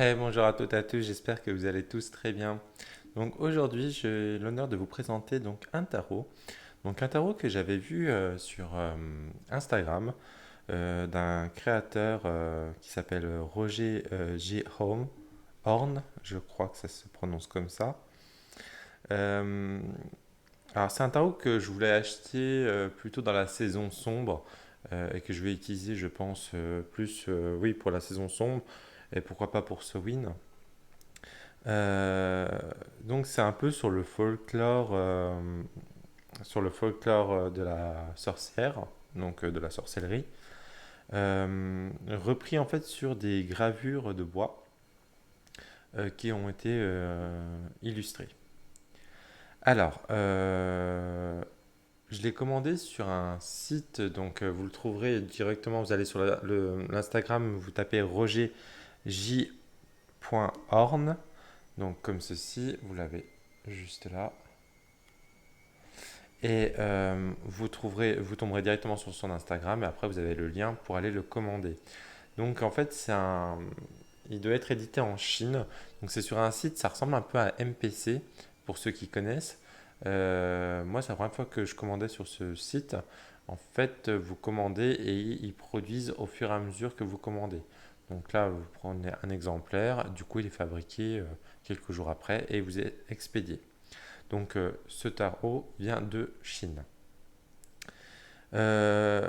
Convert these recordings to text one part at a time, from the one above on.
Hey, bonjour à toutes et à tous, j'espère que vous allez tous très bien. Donc aujourd'hui, j'ai l'honneur de vous présenter donc un tarot. Donc un tarot que j'avais vu sur Instagram d'un créateur qui s'appelle Roger J. Horn, je crois que ça se prononce comme ça. Euh, alors c'est un tarot que je voulais acheter plutôt dans la saison sombre et que je vais utiliser, je pense, plus oui pour la saison sombre et pourquoi pas pour Samhain. Euh, donc c'est un peu sur le folklore de la sorcière, donc de la sorcellerie, repris en fait sur des gravures de bois qui ont été illustrées. Alors, je l'ai commandé sur un site, donc vous le trouverez directement, vous allez sur l'Instagram, vous tapez rogerj.horn, donc comme ceci, vous l'avez juste là. Et vous tomberez directement sur son Instagram et après vous avez le lien pour aller le commander. Donc en fait, il doit être édité en Chine. Donc c'est sur un site, ça ressemble un peu à MPC pour ceux qui connaissent. Moi, c'est la première fois que je commandais sur ce site. En fait, vous commandez et ils produisent au fur et à mesure que vous commandez. Donc là, vous prenez un exemplaire, du coup, il est fabriqué quelques jours après et vous est expédié. Donc ce tarot vient de Chine. Euh,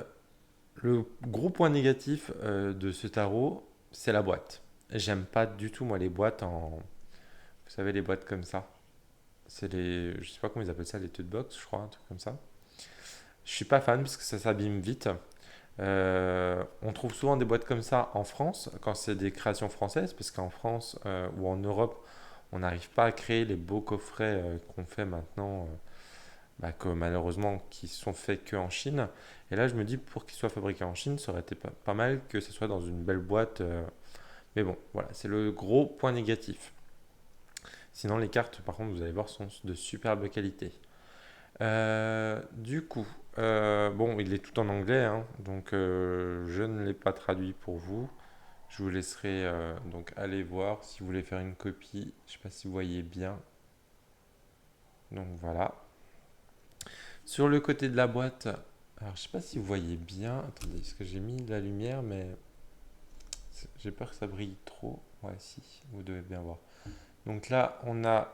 le gros point négatif de ce tarot, c'est la boîte. J'aime pas du tout moi les boîtes en, vous savez les boîtes comme ça. C'est les, je sais pas comment ils appellent ça, les tote box, je crois, un truc comme ça. Je suis pas fan parce que ça s'abîme vite. On trouve souvent des boîtes comme ça en France quand c'est des créations françaises, parce qu'en France ou en Europe, on n'arrive pas à créer les beaux coffrets qu'on fait maintenant que malheureusement qui sont faits que en Chine. Et là, je me dis, pour qu'ils soient fabriqués en Chine, ça aurait été pas mal que ce soit dans une belle boîte. Mais bon, voilà, c'est le gros point négatif. Sinon, les cartes, par contre, vous allez voir, sont de superbe qualité. Du coup, bon, il est tout en anglais, hein, donc je ne l'ai pas traduit pour vous. Je vous laisserai donc aller voir si vous voulez faire une copie. Je ne sais pas si vous voyez bien. Donc voilà. Sur le côté de la boîte, alors je sais pas si vous voyez bien. Attendez, parce que j'ai mis de la lumière, mais j'ai peur que ça brille trop. Ouais, si, vous devez bien voir. Donc là, on a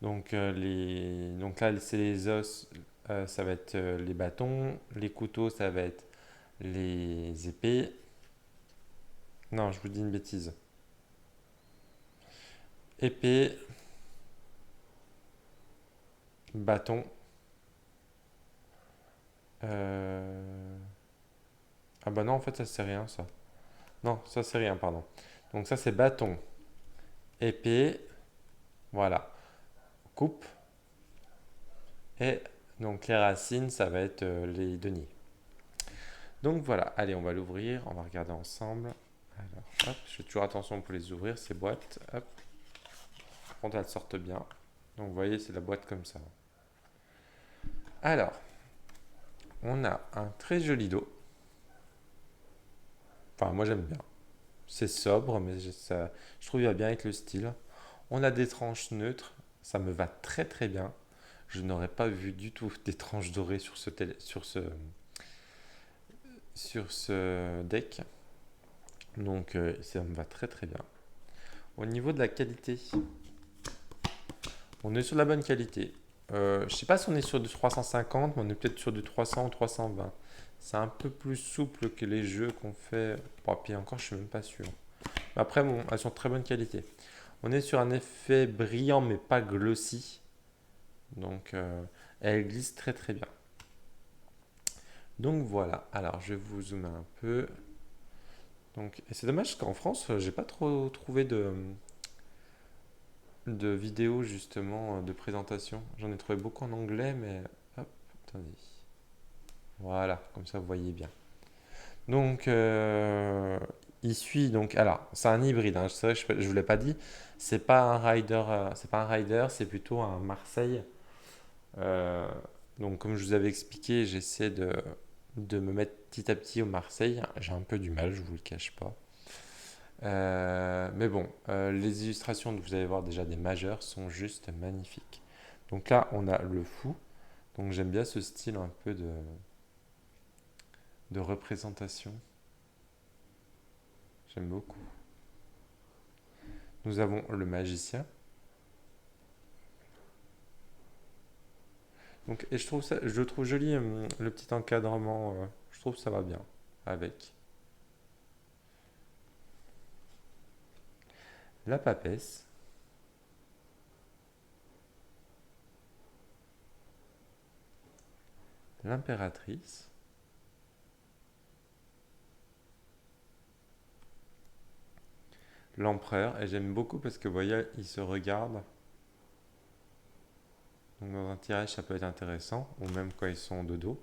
donc là, c'est les os, ça va être les bâtons. Les couteaux, ça va être les épées. Non, je vous dis une bêtise. Épée, bâton. euh, Ah bah non, en fait, ça c'est rien, ça. Non, ça c'est rien, pardon. Donc ça c'est bâton, épée, voilà, coupe. Et donc les racines, ça va être les deniers. Donc voilà, allez, on va l'ouvrir, on va regarder ensemble. Alors, hop, je fais toujours attention pour les ouvrir, ces boîtes. Hop, par contre, elles sortent bien. Donc vous voyez, c'est la boîte comme ça. Alors, on a un très joli dos. Enfin, moi j'aime bien. C'est sobre, mais je trouve qu'il va bien avec le style. On a des tranches neutres, ça me va très très bien. Je n'aurais pas vu du tout des tranches dorées sur ce deck. Donc ça me va très très bien. Au niveau de la qualité, on est sur la bonne qualité. Je ne sais pas si on est sur du 350, mais on est peut-être sur du 300 ou 320. C'est un peu plus souple que les jeux qu'on fait. Bon, puis encore, je suis même pas sûr. Mais après, bon, elles sont de très bonne qualité. On est sur un effet brillant mais pas glossy. Donc elle glisse très très bien. Donc voilà. Alors je vais vous zoomer un peu. Donc, et c'est dommage qu'en France, j'ai pas trop trouvé de vidéos justement de présentation. J'en ai trouvé beaucoup en anglais, mais hop, attendez. Voilà, comme ça vous voyez bien. Donc, il suit donc. Alors, c'est un hybride. Hein, c'est vrai que je vous l'ai pas dit. C'est pas un rider, c'est plutôt un Marseille. Euh, donc, comme je vous avais expliqué, j'essaie de me mettre petit à petit au Marseille. J'ai un peu du mal, je vous le cache pas. Mais bon, les illustrations que vous allez voir déjà des majeurs sont juste magnifiques. Donc là, on a le fou. Donc j'aime bien ce style un peu de représentation. J'aime beaucoup. Nous avons le magicien. Donc, et je trouve ça, je trouve joli le petit encadrement. Je trouve que ça va bien avec la papesse, l'impératrice, l'empereur. Et j'aime beaucoup parce que vous voyez, ils se regardent. Donc dans un tirage, ça peut être intéressant, ou même quand ils sont de dos,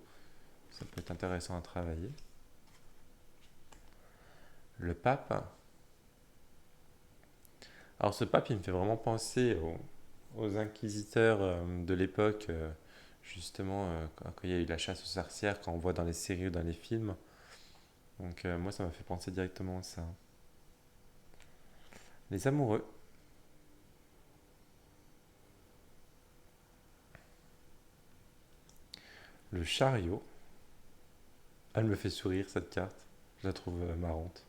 ça peut être intéressant à travailler. Le pape. Alors ce pape, il me fait vraiment penser aux inquisiteurs de l'époque, justement, quand il y a eu la chasse aux sorcières, quand on voit dans les séries ou dans les films. Donc moi, ça m'a fait penser directement à ça. Les amoureux. Le chariot. Elle me fait sourire, cette carte. Je la trouve marrante.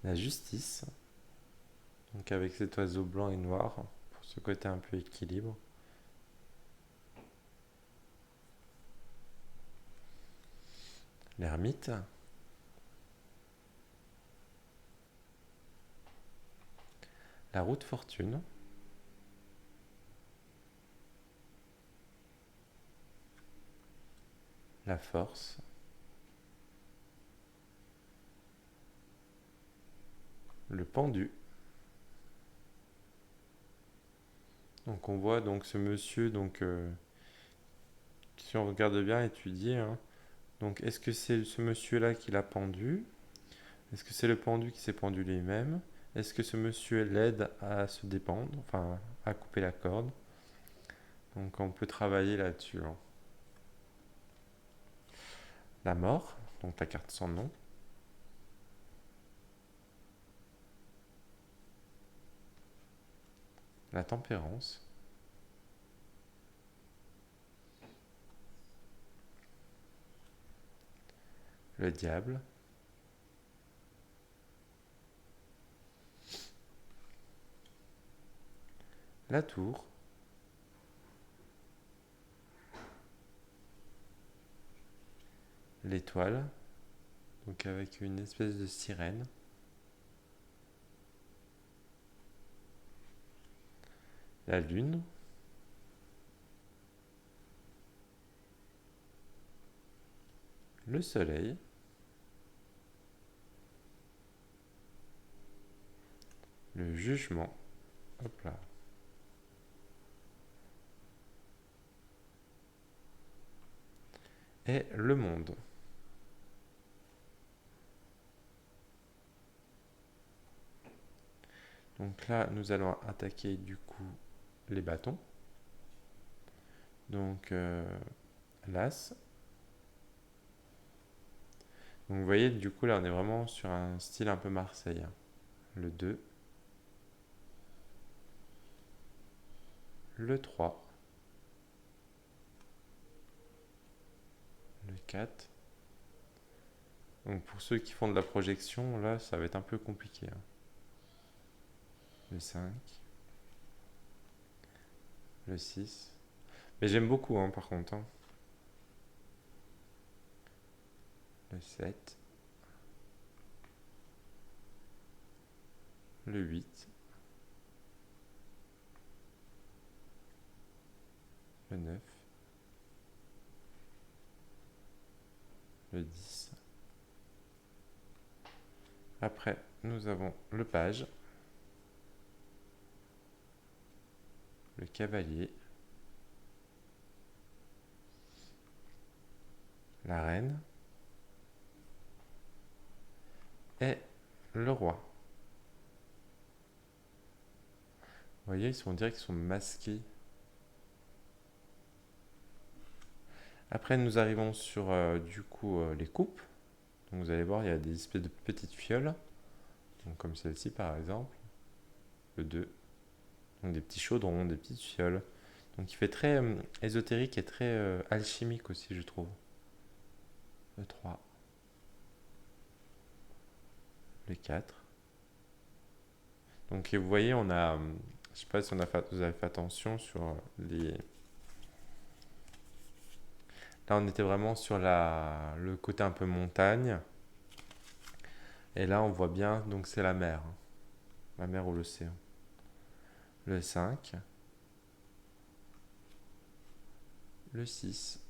La justice. Donc avec cet oiseau blanc et noir, pour ce côté un peu équilibre. L'ermite. La roue de fortune. La force. Le pendu. Donc on voit donc ce monsieur, donc si on regarde bien étudié, hein, donc est-ce que c'est ce monsieur-là qui l'a pendu? Est-ce que c'est le pendu qui s'est pendu lui-même? Est-ce que ce monsieur l'aide à se dépendre, enfin à couper la corde? Donc on peut travailler là-dessus, hein. La mort, donc la carte sans nom. La tempérance. Le diable. La tour. L'étoile, donc avec une espèce de sirène. La lune. Le soleil. Le jugement. Hop là. Et le monde. Donc là, nous allons attaquer du coup les bâtons. Donc l'as. Donc vous voyez, du coup là, on est vraiment sur un style un peu marseillais. Le 2. Le 3. Le 4. Donc pour ceux qui font de la projection, là, ça va être un peu compliqué, hein. Le 5. Le 6. Mais j'aime beaucoup, hein, par contre, hein. Le 7. Le 8. Le 9. Le 10. Après, nous avons le page, le cavalier, la reine et le roi. Vous voyez, on dirait qu'ils sont masqués. Après, nous arrivons sur du coup les coupes. Donc vous allez voir, il y a des espèces de petites fioles, donc comme celle-ci par exemple, le 2. Donc des petits chaudrons, des petites fioles. Donc il fait très ésotérique et très alchimique aussi, je trouve. Le 3, le 4. Donc vous voyez, on a, je sais pas si vous avez fait attention sur les... Là, on était vraiment sur le côté un peu montagne. Et là, on voit bien, donc c'est la mer. La mer ou l'océan. Le 5, le 6,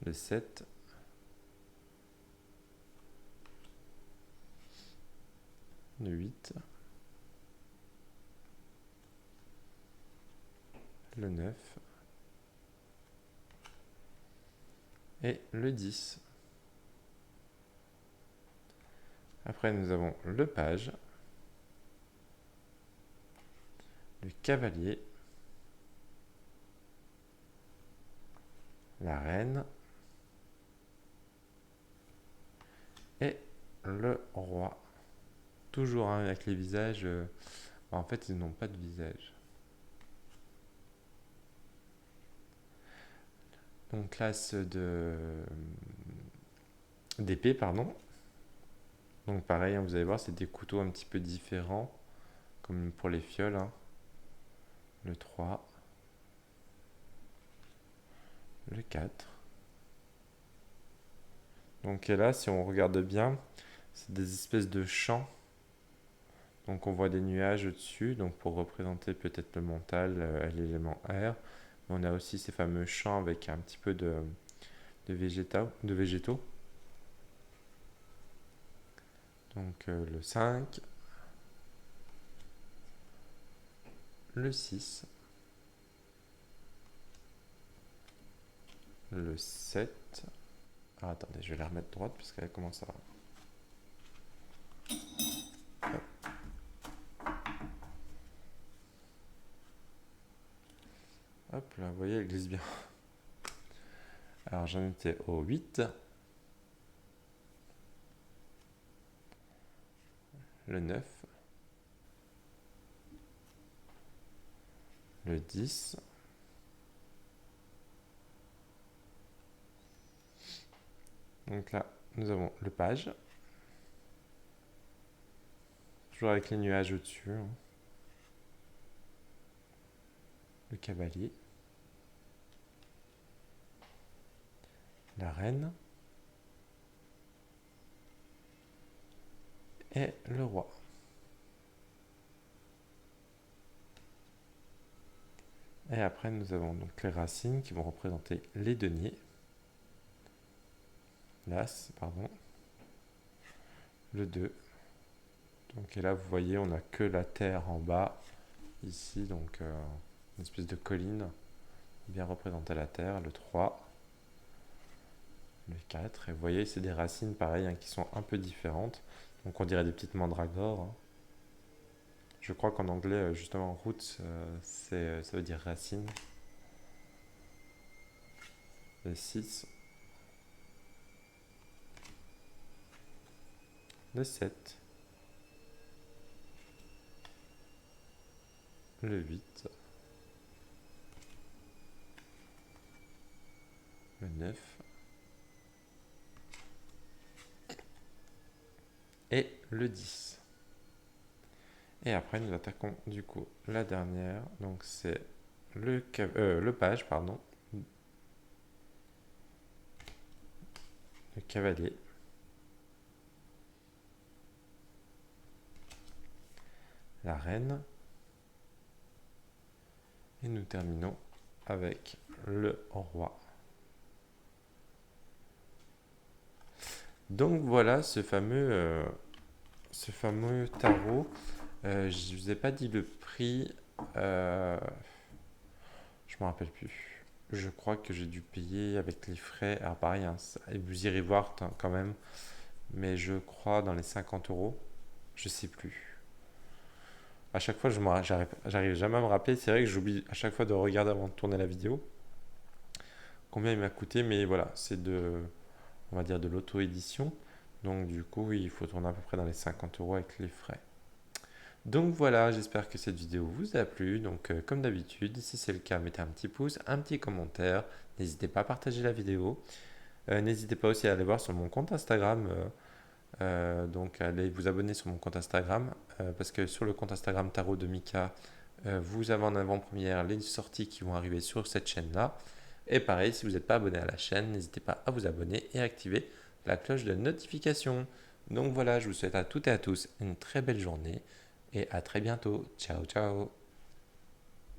le 7, le 8, le 9 et le 10. Après, nous avons le page, le cavalier, la reine et le roi. Toujours hein, avec les visages. En fait, ils n'ont pas de visage. Donc, classe d'épée, pardon. Donc, pareil, hein, vous allez voir, c'est des couteaux un petit peu différents, comme pour les fioles. Hein. Le 3, le 4. Donc, et là, si on regarde bien, c'est des espèces de champs. Donc on voit des nuages au-dessus, donc pour représenter peut-être le mental, l'élément air. Mais on a aussi ces fameux champs avec un petit peu de végétaux. Donc le 5, le 6, le 7. Ah, attendez, je vais la remettre droite parce qu'elle commence à... Hop là, vous voyez, elle glisse bien. Alors j'en étais au 8, le 9, le 10, donc là nous avons le page, toujours avec les nuages au-dessus, hein. Le cavalier, la reine et le roi. Et après, nous avons donc les racines qui vont représenter les deniers. L'as, pardon. Le 2. Donc, et là, vous voyez, on n'a que la terre en bas, ici, donc une espèce de colline, bien représenter la terre. Le 3, le 4. Et vous voyez, c'est des racines pareilles hein, qui sont un peu différentes. Donc, on dirait des petites mandragores. Hein. Je crois qu'en anglais, justement, roots, ça veut dire racine. Le 6, le 7, le 8, le 9 et le 10. Et après, nous attaquons du coup la dernière. Donc, c'est le page, pardon. Le cavalier. La reine. Et nous terminons avec le roi. Donc voilà ce fameux tarot. Je ne vous ai pas dit le prix. Je me rappelle plus. Je crois que j'ai dû payer avec les frais. Alors pareil, hein, vous irez voir quand même. Mais je crois dans les 50 euros. Je sais plus. À chaque fois, j'arrive jamais à me rappeler. C'est vrai que j'oublie à chaque fois de regarder avant de tourner la vidéo. combien il m'a coûté, mais voilà, c'est on va dire de l'auto-édition. Donc du coup, oui, il faut tourner à peu près dans les 50 euros avec les frais. Donc voilà, j'espère que cette vidéo vous a plu. Donc comme d'habitude, si c'est le cas, mettez un petit pouce, un petit commentaire. N'hésitez pas à partager la vidéo. N'hésitez pas aussi à aller voir sur mon compte Instagram. Donc allez vous abonner sur mon compte Instagram. Parce que sur le compte Instagram Tarot de Mika, vous avez en avant-première les sorties qui vont arriver sur cette chaîne-là. Et pareil, si vous n'êtes pas abonné à la chaîne, n'hésitez pas à vous abonner et activer la cloche de notification. Donc voilà, je vous souhaite à toutes et à tous une très belle journée et à très bientôt. Ciao, ciao.